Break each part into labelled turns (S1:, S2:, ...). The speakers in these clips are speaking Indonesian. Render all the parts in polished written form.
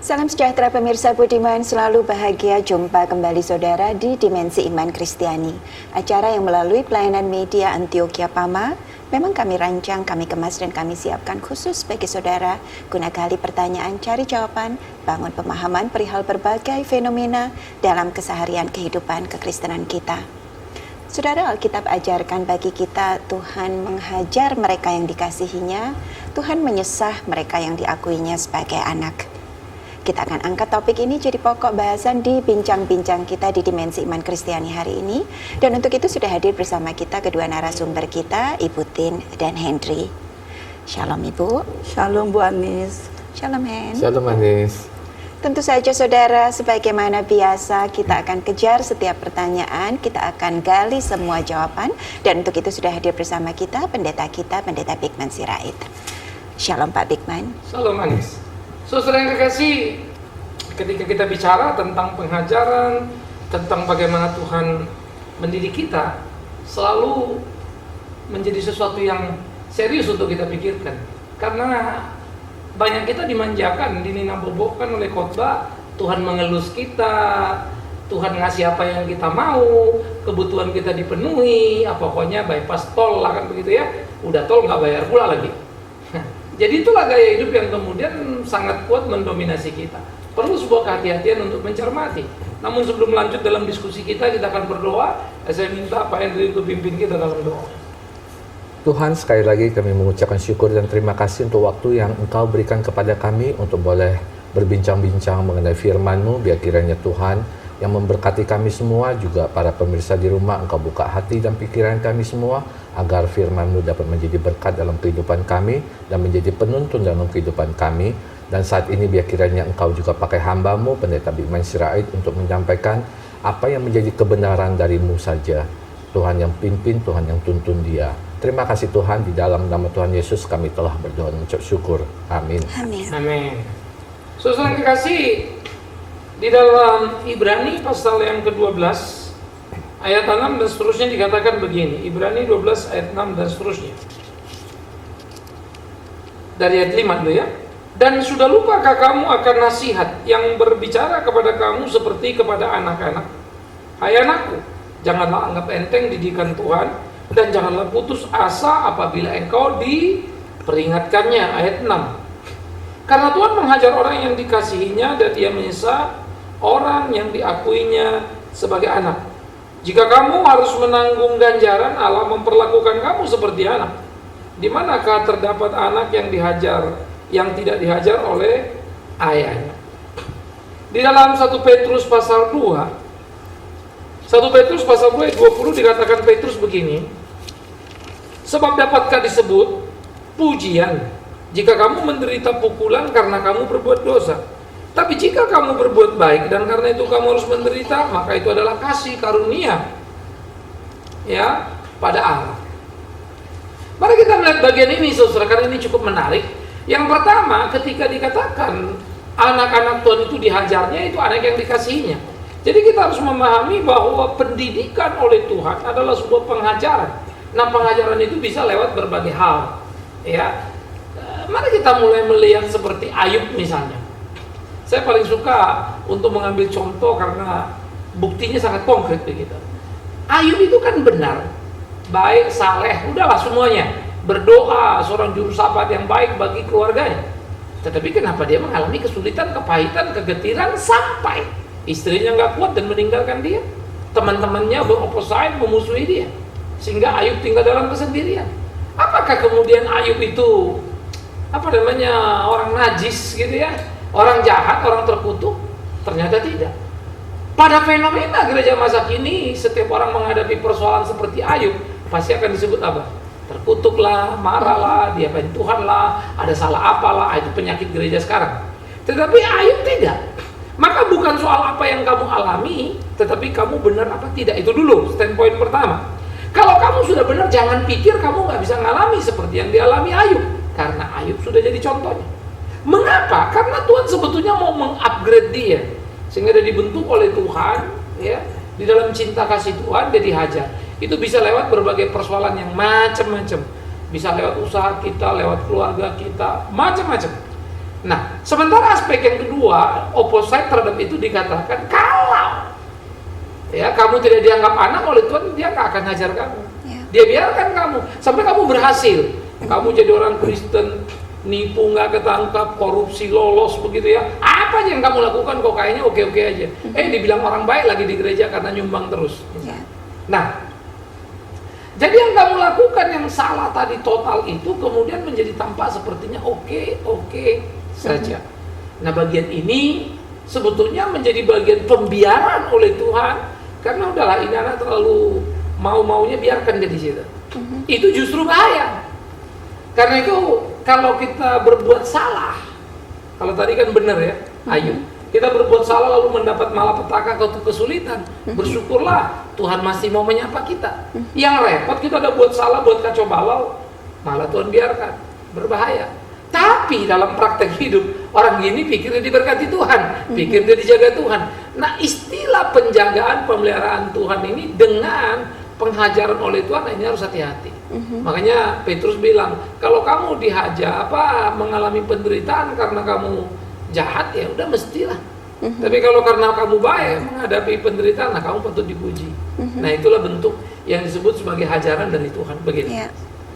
S1: Salam sejahtera pemirsa budiman, selalu bahagia jumpa kembali saudara di Dimensi Iman Kristiani. Acara yang melalui pelayanan media Antioquia Pama, memang kami rancang, kami kemas dan kami siapkan khusus bagi saudara guna gali pertanyaan, cari jawaban, bangun pemahaman perihal berbagai fenomena dalam keseharian kehidupan kekristenan kita. Saudara, Alkitab ajarkan bagi kita Tuhan menghajar mereka yang dikasihinya, Tuhan menyesah mereka yang diakuinya sebagai anak. Kita akan angkat topik ini jadi pokok bahasan di bincang-bincang kita di Dimensi Iman Kristiani hari ini. Dan untuk itu sudah hadir bersama kita kedua narasumber kita, Ibu Tin dan Henry. Shalom Ibu.
S2: Shalom Bu Anis.
S1: Shalom Hen.
S3: Shalom Anis.
S1: Tentu saja saudara, sebagaimana biasa kita akan kejar setiap pertanyaan, kita akan gali semua jawaban. Dan untuk itu sudah hadir bersama kita, Pendeta Bigman Sirait. Shalom Pak Bigman.
S4: Shalom Anis. Saudara yang kekasih, ketika kita bicara tentang penghajaran, tentang bagaimana Tuhan mendidik kita, selalu menjadi sesuatu yang serius untuk kita pikirkan. Karena banyak kita dimanjakan, dininabobokan oleh khotbah, Tuhan mengelus kita, Tuhan ngasih apa yang kita mau, kebutuhan kita dipenuhi, pokoknya bypass tol lah kan begitu ya, udah tol nggak bayar pula lagi. Jadi itulah gaya hidup yang kemudian sangat kuat mendominasi kita. Perlu sebuah kehati-hatian untuk mencermati. Namun sebelum lanjut dalam diskusi kita akan berdoa. Saya minta Pak Henry untuk pimpin kita dalam doa.
S3: Tuhan, sekali lagi kami mengucapkan syukur dan terima kasih untuk waktu yang Engkau berikan kepada kami untuk boleh berbincang-bincang mengenai firman-Mu. Biar kiranya Tuhan yang memberkati kami semua, juga para pemirsa di rumah, Engkau buka hati dan pikiran kami semua, agar firman-Mu dapat menjadi berkat dalam kehidupan kami dan menjadi penuntun dalam kehidupan kami. Dan saat ini biar kiranya Engkau juga pakai hamba-Mu, Pendeta Bigman Sirait, untuk menyampaikan apa yang menjadi kebenaran dari-Mu saja. Tuhan yang pimpin, Tuhan yang tuntun dia. Terima kasih Tuhan, di dalam nama Tuhan Yesus kami telah berdoa dan mengucap syukur. Amin.
S1: Amin.
S4: Amin. Saudara yang kekasih, di dalam Ibrani pasal yang ke-12 ayat 6 dan seterusnya dikatakan begini. Ibrani 12 ayat 6 dan seterusnya. Dari ayat 5 dulu ya. Dan sudah lupakah kamu akan nasihat yang berbicara kepada kamu seperti kepada anak-anak? Hai anakku, janganlah anggap enteng didikan Tuhan, dan janganlah putus asa apabila engkau diperingatkannya. Ayat 6. Karena Tuhan menghajar orang yang dikasihinya, dan Ia menyesal orang yang diakuinya sebagai anak. Jika kamu harus menanggung ganjaran, Allah memperlakukan kamu seperti anak. Di manakah terdapat anak yang dihajar, yang tidak dihajar oleh ayahnya? Di dalam 1 Petrus pasal 2, 1 Petrus pasal 2 ayat 20 dikatakan Petrus begini. Sebab dapatkah disebut pujian jika kamu menderita pukulan karena kamu berbuat dosa? Tapi jika kamu berbuat baik dan karena itu kamu harus menderita, maka itu adalah kasih karunia ya pada Allah. Mari kita melihat bagian ini saudara, karena ini cukup menarik. Yang pertama, ketika dikatakan anak-anak Tuhan itu dihajarnya, itu anak yang dikasihinya. Jadi kita harus memahami bahwa pendidikan oleh Tuhan adalah sebuah penghajaran. Nah, penghajaran itu bisa lewat berbagai hal ya. Mari kita mulai melihat seperti Ayub misalnya. Saya paling suka untuk mengambil contoh karena buktinya sangat konkret begitu. Ayub itu kan benar, baik, saleh, udahlah semuanya. Berdoa, seorang juru syafaat yang baik bagi keluarganya. Tetapi kenapa dia mengalami kesulitan, kepahitan, kegetiran sampai istrinya nggak kuat dan meninggalkan dia? Teman-temannya beroposisi, memusuhi dia. Sehingga Ayub tinggal dalam kesendirian. Apakah kemudian Ayub itu orang najis gitu ya? Orang jahat, orang terkutuk? Ternyata tidak. Pada fenomena gereja masa kini, setiap orang menghadapi persoalan seperti Ayub, pasti akan disebut apa? Terkutuklah, marahlah, diapain Tuhan lah, ada salah apalah, itu penyakit gereja sekarang. Tetapi Ayub tidak. Maka bukan soal apa yang kamu alami, tetapi kamu benar apa tidak. Itu dulu, standpoint pertama. Kalau kamu sudah benar, jangan pikir kamu nggak bisa ngalami seperti yang dialami Ayub. Karena Ayub sudah jadi contohnya. Mengapa? Karena Tuhan sebetulnya mau mengupgrade dia, sehingga dia dibentuk oleh Tuhan, ya, di dalam cinta kasih Tuhan dia dihajar. Itu bisa lewat berbagai persoalan yang macam-macam. Bisa lewat usaha kita, lewat keluarga kita, macam-macam. Nah, sementara aspek yang kedua, opposite terhadap itu dikatakan kalau ya kamu tidak dianggap anak oleh Tuhan, dia nggak akan hajar kamu.
S1: Ya.
S4: Dia biarkan kamu sampai kamu berhasil. Kamu jadi orang Kristen, nipu nggak ketangkap, korupsi lolos begitu ya. Apa aja yang kamu lakukan kok kayaknya oke-oke aja. Dibilang orang baik lagi di gereja karena nyumbang terus.
S1: Ya.
S4: Nah, jadi yang kamu lakukan yang salah tadi total itu kemudian menjadi tampak sepertinya oke saja. Nah, bagian ini sebetulnya menjadi bagian pembiaran oleh Tuhan karena udahlah ini anak terlalu mau-maunya, biarkan dia di situ. Itu justru bahaya. Karena itu kalau kita berbuat salah, kalau tadi kan benar ya, Ayub, kita berbuat salah lalu mendapat malapetaka atau kesulitan, bersyukurlah Tuhan masih mau menyapa kita. Yang repot kita udah buat salah, buat kacau balau, malah Tuhan biarkan, berbahaya. Tapi dalam praktek hidup, orang gini pikir dia diberkati Tuhan, pikir dia dijaga Tuhan. Nah, istilah penjagaan, pemeliharaan Tuhan ini dengan penghajaran oleh Tuhan ini harus hati-hati. Makanya Petrus bilang, kalau kamu dihajar mengalami penderitaan karena kamu jahat, ya udah mestilah. Tapi kalau karena kamu baik menghadapi penderitaan, nah kamu patut dipuji. Nah, itulah bentuk yang disebut sebagai hajaran dari Tuhan. Begitu.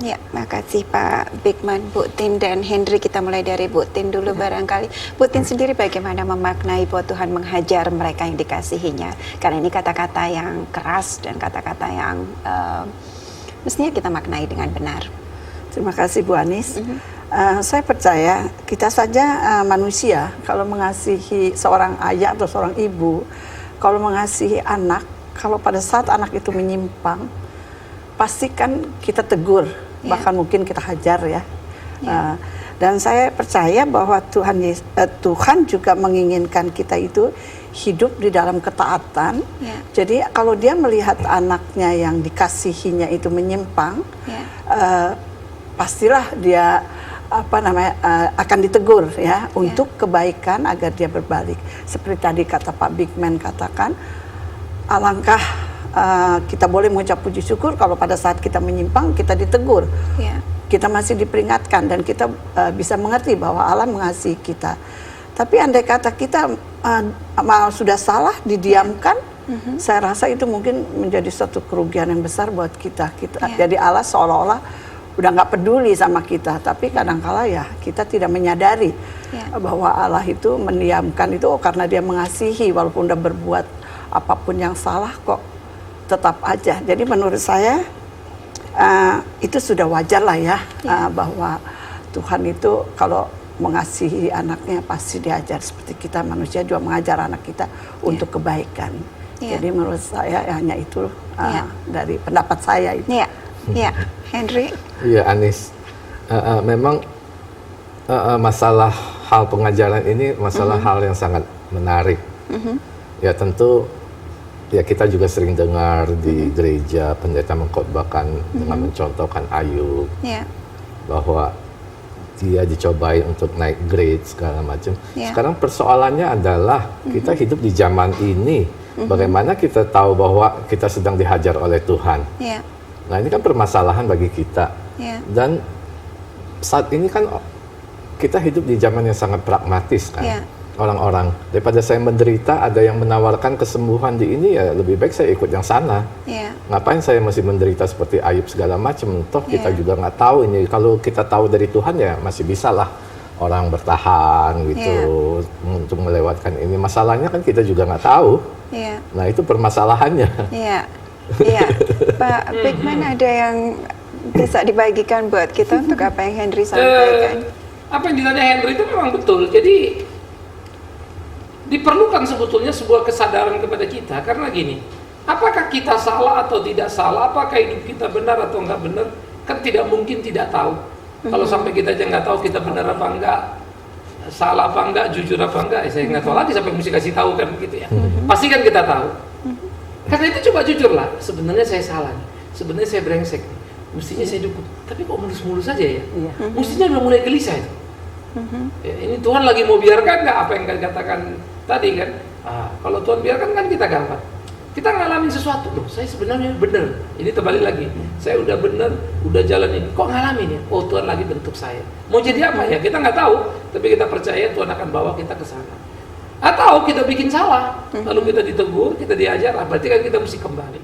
S1: Ya, makasih Pak Bigman, Bu Tin dan Henry. Kita mulai dari Bu Tin dulu barangkali. Bu Tin sendiri bagaimana memaknai bahwa Tuhan menghajar mereka yang dikasihinya? Karena ini kata-kata yang keras dan kata-kata yang mestinya kita maknai dengan benar.
S2: Terima kasih Bu Anis. Saya percaya kita saja manusia, kalau mengasihi seorang ayah atau seorang ibu, kalau mengasihi anak, kalau pada saat anak itu menyimpang, pastikan kita tegur, bahkan mungkin kita hajar ya. Dan saya percaya bahwa Tuhan juga menginginkan kita itu hidup di dalam ketaatan. Jadi kalau dia melihat anaknya yang dikasihinya itu menyimpang, pastilah dia akan ditegur ya untuk kebaikan agar dia berbalik. Seperti tadi kata Pak Bigman katakan, alangkah kita boleh mengucap puji syukur kalau pada saat kita menyimpang kita ditegur, kita masih diperingatkan dan kita bisa mengerti bahwa Allah mengasihi kita. Tapi andai kata kita sudah salah didiamkan, saya rasa itu mungkin menjadi satu kerugian yang besar buat kita. Jadi Allah seolah-olah udah nggak peduli sama kita, tapi kadang-kala ya kita tidak menyadari bahwa Allah itu mendiamkan itu karena dia mengasihi, walaupun udah berbuat apapun yang salah kok tetap aja. Jadi menurut saya itu sudah wajar lah ya, bahwa Tuhan itu kalau mengasihi anaknya pasti diajar, seperti kita manusia juga mengajar anak kita untuk kebaikan. Jadi menurut saya hanya itu dari pendapat saya itu.
S1: Henry.
S3: Iya, Anis. Memang masalah hal pengajaran ini masalah hal yang sangat menarik. Ya tentu ya kita juga sering dengar di gereja pendeta mengkhotbahkan dengan mencontohkan Ayub bahwa dia dicobai untuk naik grade segala macam. Sekarang persoalannya adalah kita hidup di zaman ini, bagaimana kita tahu bahwa kita sedang dihajar oleh Tuhan. Nah ini kan permasalahan bagi kita. Dan saat ini kan kita hidup di zaman yang sangat pragmatis kan. Orang-orang, daripada saya menderita ada yang menawarkan kesembuhan di ini, ya lebih baik saya ikut yang sana. Ngapain saya masih menderita seperti Ayub segala macam? Toh kita juga nggak tahu ini. Kalau kita tahu dari Tuhan ya masih bisa lah orang bertahan gitu untuk melewatkan ini. Masalahnya kan kita juga nggak tahu. Nah itu permasalahannya.
S1: Pak Bigman, ada yang bisa dibagikan buat kita untuk apa yang Henry sampaikan?
S4: Apa yang ditanya Henry itu memang betul. Jadi diperlukan sebetulnya sebuah kesadaran kepada kita, karena gini, apakah kita salah atau tidak salah, apakah hidup kita benar atau enggak benar, kan tidak mungkin tidak tahu. Kalau sampai kita aja nggak tahu kita benar apa enggak, salah apa enggak, jujur apa enggak, saya nggak tahu lagi sampai mesti kasih tahu kan begitu ya. Pasti kan kita tahu. Karena itu coba jujurlah, sebenarnya saya salah nih, sebenarnya saya brengsek, mestinya saya dukung, tapi kok mulus-mulus aja ya. Mestinya udah mulai gelisah itu. Ya, ini Tuhan lagi mau biarkan nggak apa yang katakan tadi kan? Kalau Tuhan biarkan kan kita gampang. Kita ngalamin sesuatu, loh saya sebenarnya benar. Ini kembali lagi, saya udah benar, udah jalan ini. Kok ngalamin ya? Oh Tuhan lagi bentuk saya. Mau jadi apa ya? Kita nggak tahu, tapi kita percaya Tuhan akan bawa kita ke sana. Atau kita bikin salah, lalu kita ditegur, kita diajar, berarti kan kita mesti kembali.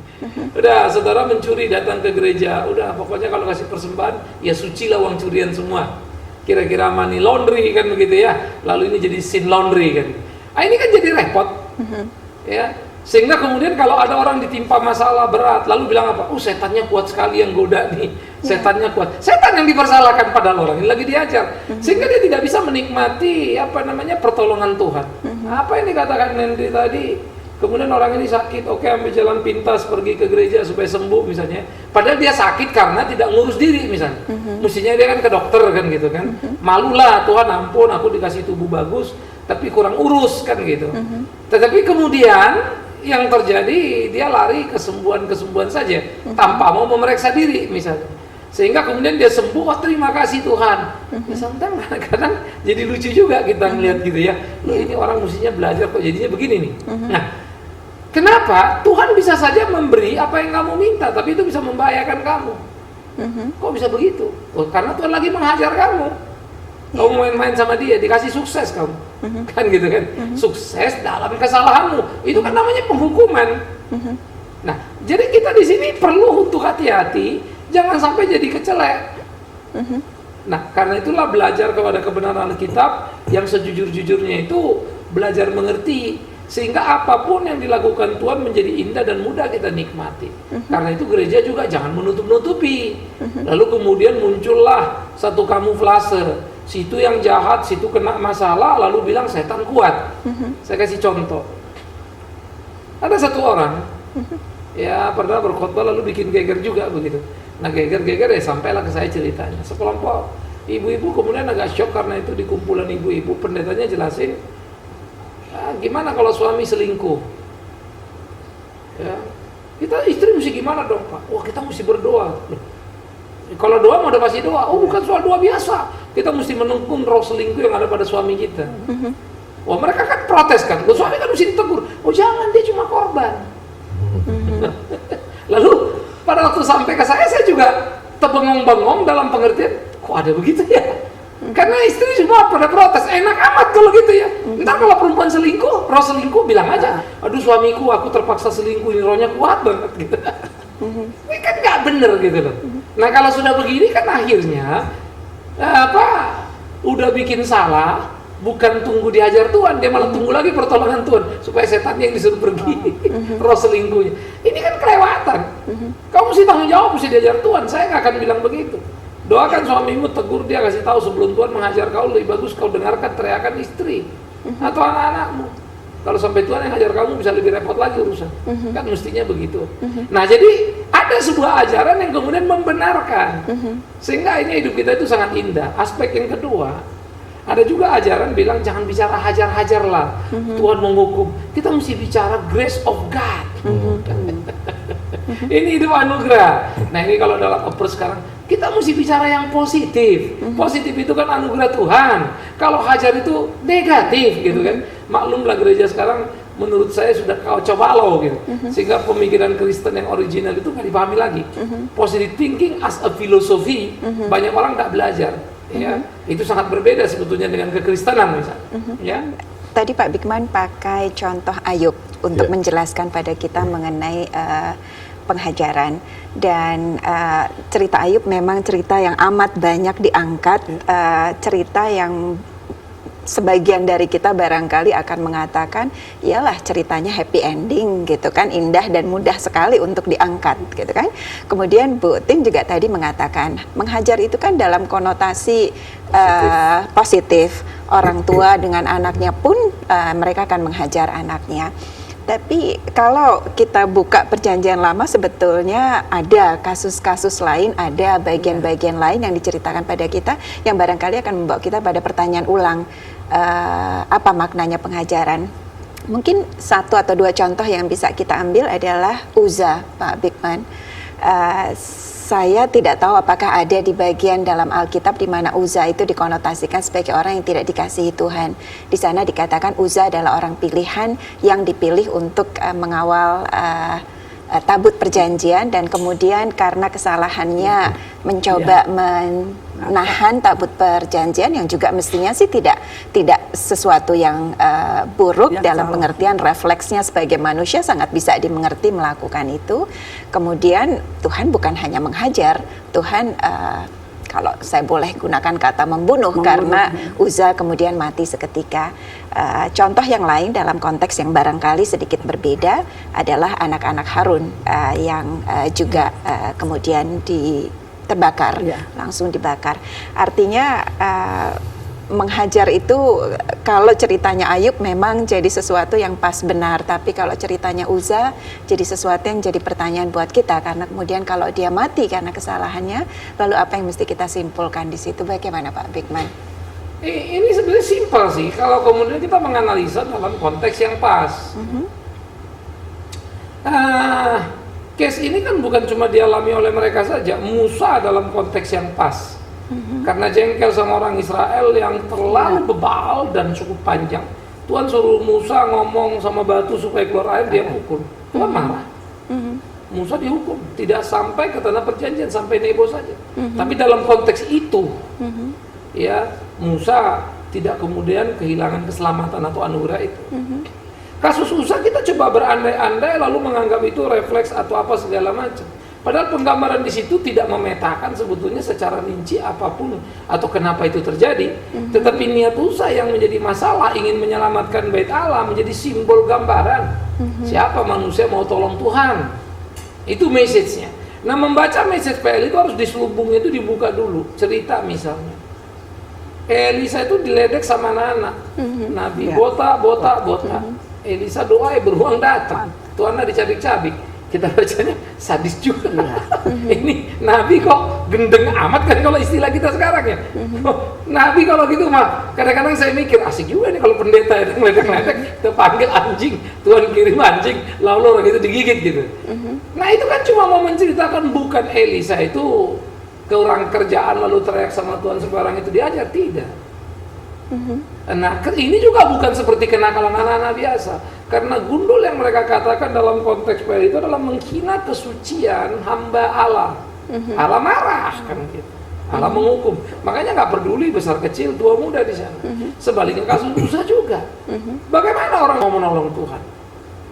S4: Udah, saudara mencuri datang ke gereja, udah pokoknya kalau kasih persembahan, ya sucilah uang curian semua. Kira-kira money laundry kan begitu ya. Lalu ini jadi sin laundry kan. Ini kan jadi repot. Ya. Sehingga kemudian kalau ada orang ditimpa masalah berat, lalu bilang apa? Setannya kuat sekali yang goda nih. Setannya kuat. Setan yang dipersalahkan padahal orang ini lagi diajar. Sehingga dia tidak bisa menikmati pertolongan Tuhan. Apa yang dikatakan Nendri tadi? Kemudian orang ini sakit, oke ambil jalan pintas pergi ke gereja supaya sembuh misalnya. Padahal dia sakit karena tidak ngurus diri misalnya. Mestinya dia kan ke dokter kan gitu kan. Malulah Tuhan ampun aku dikasih tubuh bagus tapi kurang urus kan gitu. Tetapi kemudian yang terjadi dia lari kesembuhan saja tanpa mau memeriksa diri misalnya, sehingga kemudian dia sembuh, terima kasih Tuhan. Sometimes kadang jadi lucu juga kita melihat gitu ya, loh ini orang mestinya belajar kok jadinya begini nih. Nah, kenapa Tuhan bisa saja memberi apa yang kamu minta tapi itu bisa membahayakan kamu? Kok bisa begitu? Karena Tuhan lagi menghajar kamu. Kamu main-main sama dia, dikasih sukses kamu, kan gitu kan? Sukses dalam kesalahanmu, itu kan namanya penghukuman. Nah, jadi kita di sini perlu untuk hati-hati, jangan sampai jadi kecelek. Nah, karena itulah belajar kepada kebenaran Alkitab yang sejujur-jujurnya itu belajar mengerti, sehingga apapun yang dilakukan Tuhan menjadi indah dan mudah kita nikmati. Karena itu gereja juga jangan menutup-nutupi. Lalu kemudian muncullah satu kamuflase. Situ yang jahat, situ kena masalah, lalu bilang setan kuat. Saya kasih contoh. Ada satu orang, ya pernah berkhotbah lalu bikin geger juga begitu. Nah geger-geger ya sampailah ke saya ceritanya. Sekelompok ibu-ibu kemudian agak shock karena itu di kumpulan ibu-ibu, pendetanya jelasin, gimana kalau suami selingkuh? Ya, kita istri mesti gimana dong Pak? Wah kita mesti berdoa. Kalau doa mau udah pasti doa. Bukan soal doa biasa. Kita mesti menunggu roh selingkuh yang ada pada suami kita. Wah mereka kan protes kan. Loh, suami kan mesti ditegur. Jangan, dia cuma korban. Lalu pada waktu sampai ke saya juga terbengong-bengong dalam pengertian, kok ada begitu ya? Karena istri semua pada protes. Enak amat kalau gitu ya. Ntar kalau perempuan selingkuh, roh selingkuh bilang aja, aduh suamiku aku terpaksa selingkuh, ini rohnya kuat banget gitu. Ini kan nggak bener gitu loh. Nah kalau sudah begini kan akhirnya udah bikin salah, bukan tunggu diajar Tuhan, dia malah tunggu lagi pertolongan Tuhan supaya setannya yang disuruh pergi, roh selingkuhnya. Ini kan kelewatan. Kamu mesti tanggung jawab, mesti diajar Tuhan. Saya nggak akan bilang begitu. Doakan suamimu, tegur dia, kasih tahu sebelum Tuhan menghajar kau, lebih bagus kau dengarkan teriakan istri atau anak-anakmu. Kalau sampai Tuhan yang hajar kamu bisa lebih repot lagi urusan. Kan mestinya begitu. Nah jadi ada sebuah ajaran yang kemudian membenarkan. Sehingga ini hidup kita itu sangat indah. Aspek yang kedua, ada juga ajaran bilang jangan bicara hajar-hajarlah. Tuhan menghukum. Kita mesti bicara grace of God. Ini hidup anugerah. Nah ini kalau dalam approach sekarang, kita mesti bicara yang positif. Positif itu kan anugerah Tuhan. Kalau hajar itu negatif gitu kan. Maklumlah gereja sekarang menurut saya sudah kacau balau gitu. Sehingga pemikiran Kristen yang original itu nggak dipahami lagi. Positive thinking as a philosophy, banyak orang nggak belajar. Ya, itu sangat berbeda sebetulnya dengan kekristenan misalnya. Ya.
S1: Tadi Pak Bigman pakai contoh Ayub untuk menjelaskan pada kita mengenai penghajaran, dan cerita Ayub memang cerita yang amat banyak diangkat, cerita yang sebagian dari kita barangkali akan mengatakan iyalah ceritanya happy ending gitu kan, indah dan mudah sekali untuk diangkat gitu kan. Kemudian Bu Tin juga tadi mengatakan menghajar itu kan dalam konotasi positif. Orang tua dengan anaknya pun mereka akan menghajar anaknya. Tapi kalau kita buka perjanjian lama sebetulnya ada kasus-kasus lain, ada bagian-bagian lain yang diceritakan pada kita yang barangkali akan membawa kita pada pertanyaan ulang, apa maknanya penghajaran. Mungkin satu atau dua contoh yang bisa kita ambil adalah Uza, Pak Bigman. saya tidak tahu apakah ada di bagian dalam Alkitab di mana Uza itu dikonotasikan sebagai orang yang tidak dikasihi Tuhan. Di sana dikatakan Uza adalah orang pilihan yang dipilih untuk mengawal tabut perjanjian, dan kemudian karena kesalahannya mencoba menahan tabut perjanjian yang juga mestinya sih tidak sesuatu yang buruk yang dalam salah. Pengertian refleksnya sebagai manusia sangat bisa dimengerti melakukan itu. Kemudian Tuhan bukan hanya menghajar, Tuhan kalau saya boleh gunakan kata membunuh karena Uza kemudian mati seketika. Contoh yang lain dalam konteks yang barangkali sedikit berbeda adalah anak-anak Harun yang juga kemudian terbakar, langsung dibakar. Artinya menghajar itu kalau ceritanya Ayub memang jadi sesuatu yang pas benar, tapi kalau ceritanya Uza jadi sesuatu yang jadi pertanyaan buat kita, karena kemudian kalau dia mati karena kesalahannya, lalu apa yang mesti kita simpulkan di situ? Bagaimana Pak Bigman?
S4: Ini sebenarnya simpel sih kalau kemudian kita menganalisa dalam konteks yang pas. Case ini kan bukan cuma dialami oleh mereka saja, Musa dalam konteks yang pas. Karena jengkel sama orang Israel yang terlalu bebal dan cukup panjang, Tuhan suruh Musa ngomong sama batu supaya keluar air, dia pukul. Tuhan marah. Musa dihukum, tidak sampai ke tanah perjanjian, sampai Nebo saja. Tapi dalam konteks itu, ya Musa tidak kemudian kehilangan keselamatan atau anugerah itu. Kasus Uza kita coba berandai-andai lalu menganggap itu refleks atau apa segala macam. Padahal penggambaran di situ tidak memetakan sebetulnya secara rinci apapun atau kenapa itu terjadi. Tetapi niat Uza yang menjadi masalah, ingin menyelamatkan bait Allah, menjadi simbol gambaran. Siapa manusia mau tolong Tuhan? Itu message-nya. Nah, membaca message PL itu harus diselubungnya itu dibuka dulu. Cerita misalnya, Elisa itu diledek sama anak Nabi, botak. Elisa doa beruang datang, Tuhannya dicabik-cabik. Kita bacanya sadis juga. Ini Nabi kok gendeng amat kan kalau istilah kita sekarang ya. Nabi kalau gitu mah kadang-kadang saya mikir asik juga nih kalau pendeta yang ledek-ledek terpanggil anjing, Tuhan kirim anjing, lalu orang itu digigit gitu. Nah itu kan cuma mau menceritakan bukan Elisa itu kurang kerjaan lalu teriak sama Tuhan supaya orang itu diajar, tidak. Nah ini juga bukan seperti kenakalan anak-anak biasa. Karena gundul yang mereka katakan dalam konteks PL itu adalah menghina kesucian hamba Allah. Allah marah kan gitu. Allah menghukum. Makanya nggak peduli besar kecil, tua muda di sana. Sebaliknya kasus Musa juga. Bagaimana orang mau menolong Tuhan?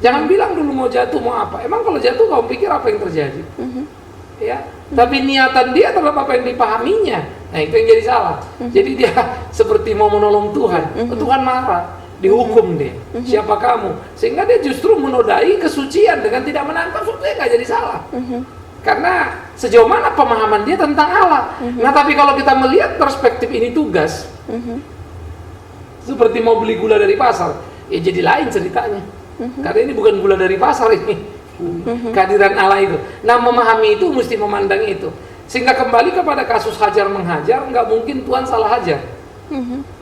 S4: Jangan bilang dulu mau jatuh mau apa. Emang kalau jatuh kamu pikir apa yang terjadi? Ya. Tapi niatan dia terhadap apa yang dipahaminya. Nah itu yang jadi salah. Jadi dia seperti mau menolong Tuhan. Tuhan marah. Dihukum dia. Siapa kamu? Sehingga dia justru menodai kesucian dengan tidak menangkap, sebetulnya nggak jadi salah. Karena sejauh mana pemahaman dia tentang Allah. Nah tapi kalau kita melihat perspektif ini tugas, seperti mau beli gula dari pasar, ya jadi lain ceritanya. Karena ini bukan gula dari pasar ini, kehadiran Allah itu. Nah memahami itu mesti memandang itu. Sehingga kembali kepada kasus hajar menghajar, nggak mungkin Tuhan salah hajar.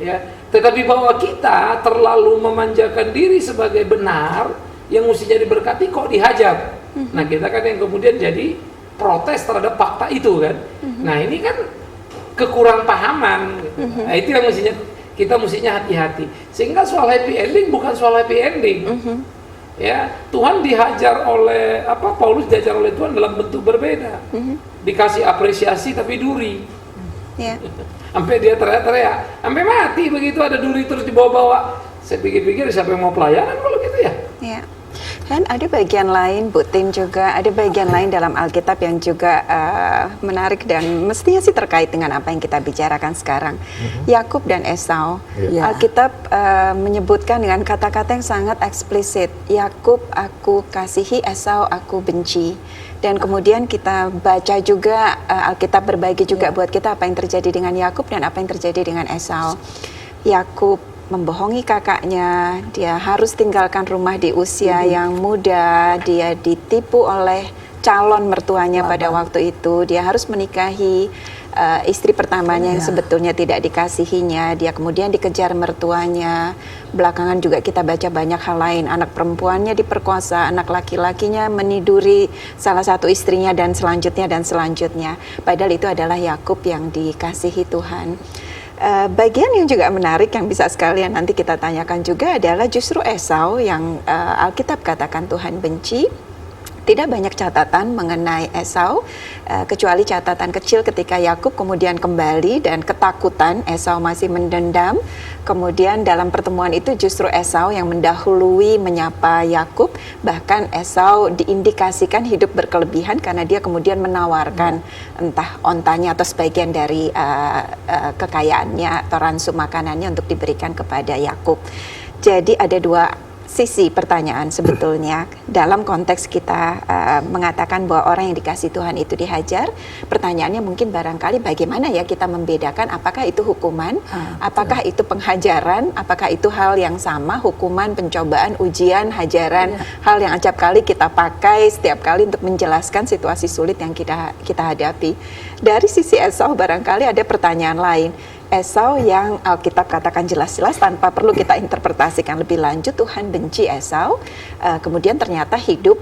S4: Ya, tetapi bahwa kita terlalu memanjakan diri sebagai benar yang mestinya diberkati kok dihajar. Nah kita kan yang kemudian jadi protes terhadap fakta itu kan. Nah ini kan kekurang pahaman. Nah itu yang kita mestinya hati-hati. Sehingga soal happy ending bukan soal happy ending. Ya, Tuhan dihajar oleh Paulus dihajar oleh Tuhan dalam bentuk berbeda. Dikasih apresiasi tapi duri. Sampai dia teriak-teriak, sampai mati begitu ada duri terus dibawa-bawa. Saya pikir-pikir siapa yang mau pelayanan kalau gitu ya? Iya.
S1: Dan ada bagian lain, Bu Tin juga, ada bagian lain dalam Alkitab yang juga menarik dan mestinya sih terkait dengan apa yang kita bicarakan sekarang. Yakub dan Esau. Alkitab menyebutkan dengan kata-kata yang sangat eksplisit. Yakub aku kasihi, Esau aku benci. Dan kemudian kita baca juga, Alkitab berbagi juga buat kita apa yang terjadi dengan Yakub dan apa yang terjadi dengan Esau. Yakub membohongi kakaknya, dia harus tinggalkan rumah di usia yang muda, dia ditipu oleh calon mertuanya pada waktu itu, dia harus menikahi istri pertamanya yang
S2: Iya.
S1: sebetulnya tidak dikasihinya, dia kemudian dikejar mertuanya. Belakangan juga kita baca banyak hal lain, anak perempuannya diperkosa, anak laki-lakinya meniduri salah satu istrinya dan selanjutnya. Padahal itu adalah Yakub yang dikasihi Tuhan. Bagian yang juga menarik yang bisa sekalian nanti kita tanyakan juga adalah justru Esau yang Alkitab katakan Tuhan benci. Tidak banyak catatan mengenai Esau, kecuali catatan kecil ketika Yakub kemudian kembali dan ketakutan, Esau masih mendendam. Kemudian dalam pertemuan itu justru Esau yang mendahului menyapa Yakub, bahkan Esau diindikasikan hidup berkelebihan karena dia kemudian menawarkan entah ontanya atau sebagian dari kekayaannya atau ransum makanannya untuk diberikan kepada Yakub. Jadi ada dua sisi pertanyaan sebetulnya dalam konteks kita mengatakan bahwa orang yang dikasih Tuhan itu dihajar. Pertanyaannya mungkin barangkali bagaimana ya kita membedakan apakah itu hukuman, apakah itu penghajaran, apakah itu hal yang sama, hukuman, pencobaan, ujian, hajaran, hal yang acap kali kita pakai setiap kali untuk menjelaskan situasi sulit yang kita hadapi. Dari sisi Esau barangkali ada pertanyaan lain. Esau yang Alkitab katakan jelas-jelas tanpa perlu kita interpretasikan lebih lanjut, Tuhan benci Esau. Kemudian ternyata hidup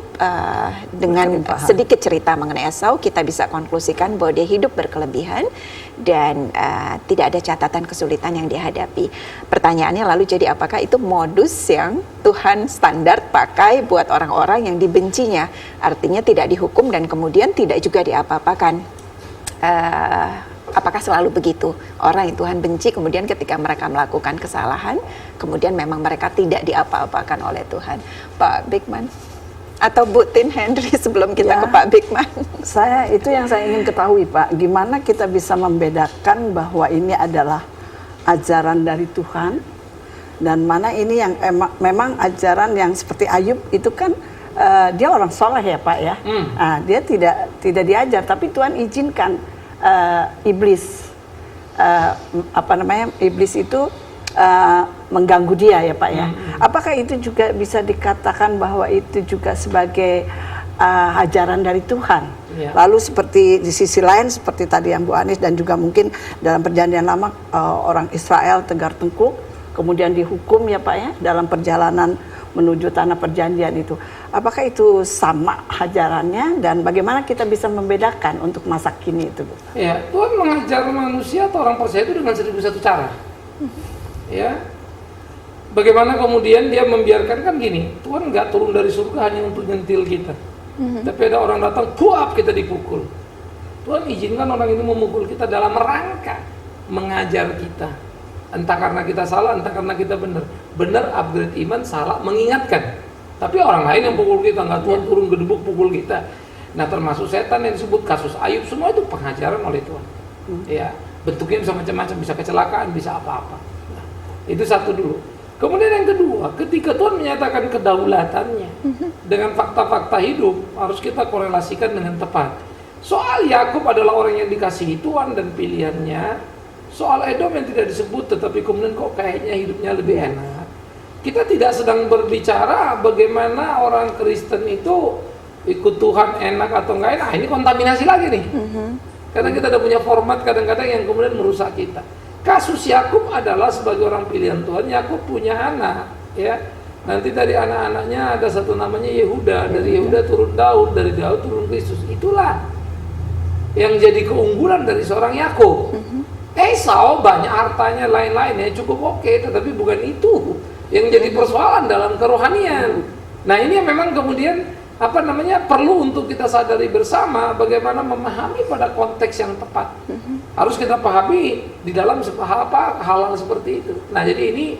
S1: dengan sedikit cerita mengenai Esau, kita bisa konklusikan bahwa dia hidup berkelebihan dan tidak ada catatan kesulitan yang dihadapi. Pertanyaannya lalu jadi apakah itu modus yang Tuhan standar pakai buat orang-orang yang dibencinya? Artinya tidak dihukum dan kemudian tidak juga diapa-apakan. Apakah selalu begitu? Orang yang Tuhan benci kemudian ketika mereka melakukan kesalahan, kemudian memang mereka tidak diapa-apakan oleh Tuhan. Pak Bigman atau Bu Tin Henry sebelum kita ke Pak Bigman.
S2: Itu yang saya ingin ketahui, Pak. Gimana kita bisa membedakan bahwa ini adalah ajaran dari Tuhan dan mana ini yang memang ajaran yang seperti Ayub itu kan dia orang soleh ya, Pak ya. Dia tidak diajar tapi Tuhan izinkan iblis iblis itu mengganggu dia ya Pak ya. Apakah itu juga bisa dikatakan bahwa itu juga sebagai ajaran dari Tuhan? Lalu seperti di sisi lain seperti tadi yang Bu Anis dan juga mungkin dalam perjanjian lama orang Israel tegar tengkuk kemudian dihukum ya Pak ya dalam perjalanan menuju tanah perjanjian itu. Apakah itu sama ajarannya dan bagaimana kita bisa membedakan untuk masa kini itu, Bu?
S4: Ya, Tuhan mengajar manusia atau orang percaya itu dengan 1001 cara. Ya, bagaimana kemudian dia membiarkan kan gini, Tuhan nggak turun dari surga hanya untuk nyentil kita. Tapi ada orang datang, puap kita dipukul. Tuhan izinkan orang ini memukul kita dalam rangka mengajar kita. Entah karena kita salah, entah karena kita benar. Benar upgrade iman, salah mengingatkan. Tapi orang lain yang pukul kita, nggak Tuhan turun gedebuk pukul kita. Nah termasuk setan yang disebut kasus Ayub, semua itu pengajaran oleh Tuhan. Ya, bentuknya bisa macam-macam, bisa kecelakaan, bisa apa-apa. Nah, itu satu dulu. Kemudian yang kedua, ketika Tuhan menyatakan kedaulatannya dengan fakta-fakta hidup, harus kita korelasikan dengan tepat. Soal Yakub adalah orang yang dikasihi Tuhan dan pilihannya. Soal Edom yang tidak disebut tetapi kemudian kok kayaknya hidupnya lebih enak. Kita tidak sedang berbicara bagaimana orang Kristen itu ikut Tuhan enak atau enggak enak. Ini kontaminasi lagi nih. Karena kita ada punya format kadang-kadang yang kemudian merusak kita. Kasus Yakub adalah sebagai orang pilihan Tuhan, Yakub punya anak, ya. Nanti dari anak-anaknya ada satu namanya Yehuda, dari Yehuda turun Daud, dari Daud turun Kristus. Itulah yang jadi keunggulan dari seorang Yakub. Esau banyak hartanya lain-lainnya cukup oke, tetapi bukan itu yang jadi persoalan dalam kerohanian. Nah ini yang memang kemudian perlu untuk kita sadari bersama bagaimana memahami pada konteks yang tepat. Harus kita pahami di dalam hal-hal seperti itu. Nah jadi ini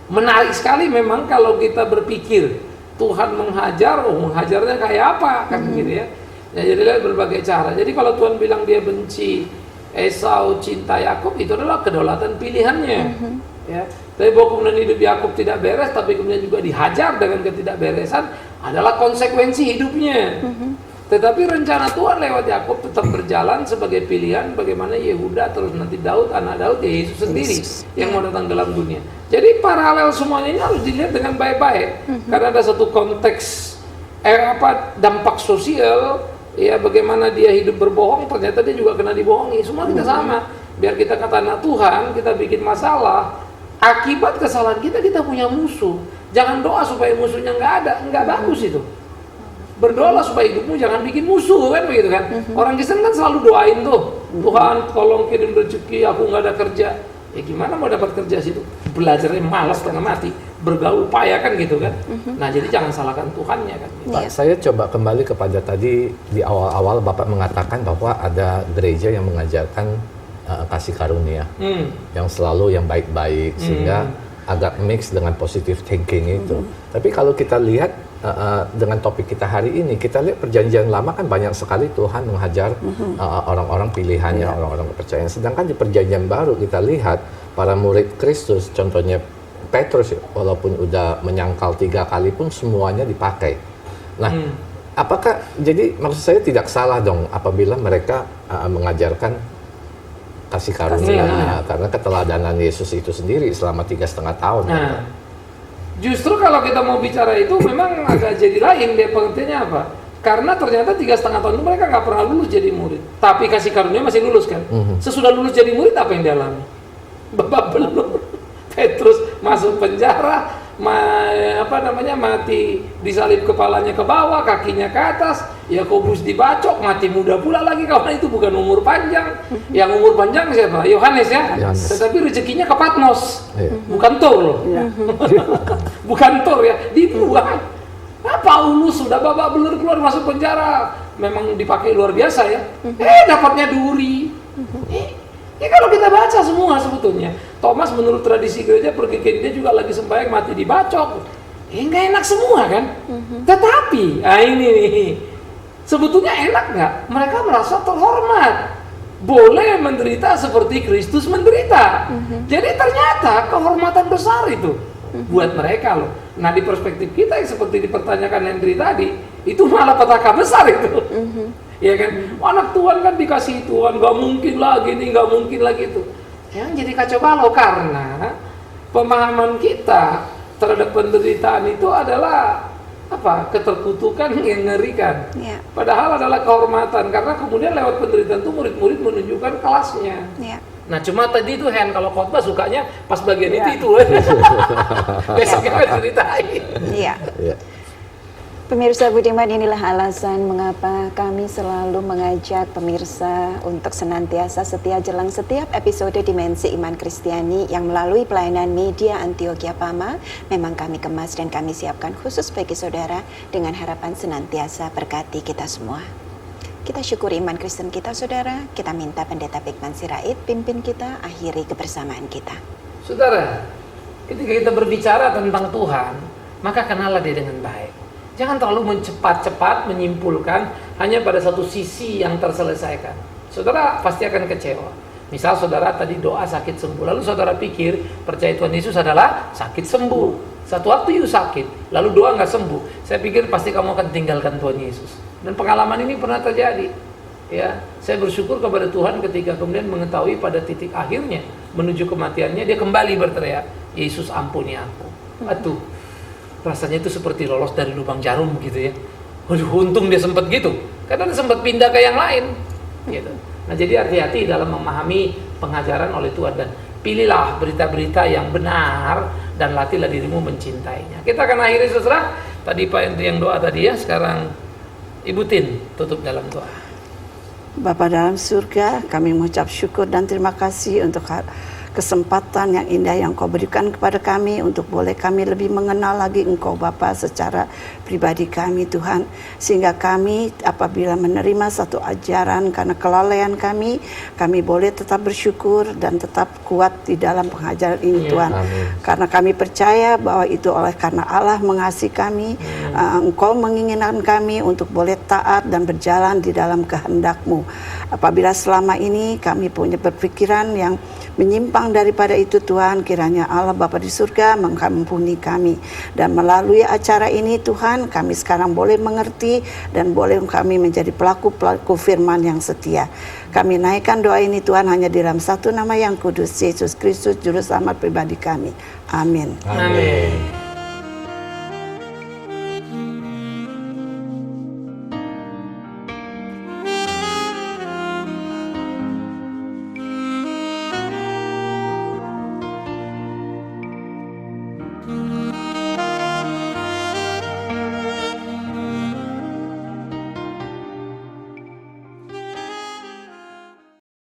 S4: menarik sekali memang kalau kita berpikir Tuhan menghajarnya kayak apa kan gitu ya. Ya jadi lihat berbagai cara. Jadi kalau Tuhan bilang dia benci Esau, cinta Yakub, itu adalah kedaulatan pilihannya. Ya. Tapi bahwa kemudian hidup Yakub tidak beres, tapi kemudian juga dihajar dengan ketidakberesan adalah konsekuensi hidupnya. Tetapi rencana Tuhan lewat Yakub tetap berjalan sebagai pilihan bagaimana Yehuda terus nanti Daud, anak Daud ya Yesus sendiri yang mau datang dalam dunia. Jadi paralel semuanya ini harus dilihat dengan baik-baik. Karena ada satu konteks dampak sosial ya bagaimana dia hidup berbohong, ternyata dia juga kena dibohongi. Semua kita sama. Biar kita kata anak Tuhan, kita bikin masalah, akibat kesalahan kita, kita punya musuh. Jangan doa supaya musuhnya nggak ada, nggak bagus itu. Berdoalah supaya hidupmu jangan bikin musuh, kan begitu kan. Orang Kristen kan selalu doain tuh, Tuhan tolong kirim rezeki, aku nggak ada kerja. Ya gimana mau dapat kerja situ? Belajarnya malas setengah mati, bergaul payah kan gitu kan. Nah jadi jangan salahkan Tuhannya kan.
S3: Pak, saya coba kembali kepada tadi di awal-awal Bapak mengatakan bahwa ada gereja yang mengajarkan kasih karunia, yang selalu yang baik-baik, sehingga agak mix dengan positive thinking itu. Tapi kalau kita lihat dengan topik kita hari ini, kita lihat perjanjian lama kan banyak sekali Tuhan menghajar orang-orang pilihannya, orang-orang kepercayaan. Sedangkan di perjanjian baru kita lihat para murid Kristus, contohnya Petrus, walaupun udah menyangkal 3 kali pun semuanya dipakai. Nah, apakah jadi maksud saya tidak salah dong apabila mereka mengajarkan kasih karunia, karena keteladanan Yesus itu sendiri selama 3,5 tahun.
S4: Nah, justru kalau kita mau bicara itu memang agak jadi lain dia pengertiannya apa? Karena ternyata 3,5 tahun itu mereka nggak pernah lulus jadi murid, tapi kasih karunia masih lulus kan? Sesudah lulus jadi murid apa yang dialami? Babak belur. Petrus masuk penjara, mati disalib kepalanya ke bawah, kakinya ke atas. Yakobus dibacok, mati muda pula lagi, kawan. Itu bukan umur panjang. Yang umur panjang siapa? Yohanes ya. Tetapi rezekinya ke Patmos, bukan Tur loh. Bukan Tur ya, dibuang. Paulus sudah babak belur keluar masuk penjara, memang dipakai luar biasa ya. Dapatnya duri. Ya kalau kita baca semua sebetulnya, Thomas menurut tradisi gereja pergi ke India juga lagi sembahyang mati dibacok. Nggak enak semua kan? Tetapi, ini nih, sebetulnya enak nggak? Mereka merasa terhormat, boleh menderita seperti Kristus menderita. Jadi ternyata kehormatan besar itu buat mereka loh. Nah di perspektif kita yang seperti dipertanyakan Hendri tadi, itu malah petaka besar itu. Ya kan, anak Tuhan kan dikasih Tuhan, nggak mungkin lagi ini, nggak mungkin lagi itu. Yang jadi kacau balau karena pemahaman kita terhadap penderitaan itu adalah keterkutukan yang mengerikan. Padahal adalah kehormatan, karena kemudian lewat penderitaan itu murid-murid menunjukkan kelasnya. Nah cuma tadi itu kalau khotbah sukanya pas bagian itu besoknya kan ceritain.
S1: Pemirsa budiman, inilah alasan mengapa kami selalu mengajak pemirsa untuk senantiasa setia jelang setiap episode Dimensi Iman Kristiani yang melalui pelayanan media Antioquia Pama memang kami kemas dan kami siapkan khusus bagi saudara dengan harapan senantiasa berkati kita semua. Kita syukuri iman Kristen kita saudara, kita minta Pendeta Bigman Sirait pimpin kita akhiri kebersamaan kita.
S4: Saudara, ketika kita berbicara tentang Tuhan, maka kenallah dia dengan baik. Jangan terlalu cepat-cepat menyimpulkan hanya pada satu sisi yang terselesaikan. Saudara pasti akan kecewa. Misal saudara tadi doa sakit sembuh, lalu saudara pikir percaya Tuhan Yesus adalah sakit sembuh. Satu waktu you sakit, lalu doa nggak sembuh. Saya pikir pasti kamu akan tinggalkan Tuhan Yesus. Dan pengalaman ini pernah terjadi. Ya, saya bersyukur kepada Tuhan ketika kemudian mengetahui pada titik akhirnya menuju kematiannya dia kembali berteriak, Yesus ampuni aku. Aduh, rasanya itu seperti lolos dari lubang jarum gitu ya. Waduh, untung dia sempat gitu, karena dia sempat pindah ke yang lain gitu. Nah jadi hati-hati dalam memahami pengajaran oleh Tuhan, dan pilihlah berita-berita yang benar dan latihlah dirimu mencintainya. Kita akan akhiri saudara. Tadi Pak Hendri yang doa tadi ya, sekarang Ibu Tin tutup dalam doa.
S2: Bapa dalam surga, kami mengucap syukur dan terima kasih untuk kesempatan yang indah yang Kau berikan kepada kami untuk boleh kami lebih mengenal lagi Engkau Bapa secara pribadi kami Tuhan, sehingga kami apabila menerima satu ajaran karena kelalaian kami boleh tetap bersyukur dan tetap kuat di dalam pengajaran ini Tuhan. Karena kami percaya bahwa itu oleh karena Allah mengasihi kami, Engkau menginginkan kami untuk boleh taat dan berjalan di dalam kehendak-Mu. Apabila selama ini kami punya berpikiran yang menyimpang daripada itu Tuhan, kiranya Allah Bapa di surga mengampuni kami, dan melalui acara ini Tuhan kami sekarang boleh mengerti dan boleh kami menjadi pelaku-pelaku firman yang setia. Kami naikkan doa ini Tuhan hanya di dalam satu nama yang kudus, Yesus Kristus Juru Selamat pribadi kami. Amin.
S4: Amin.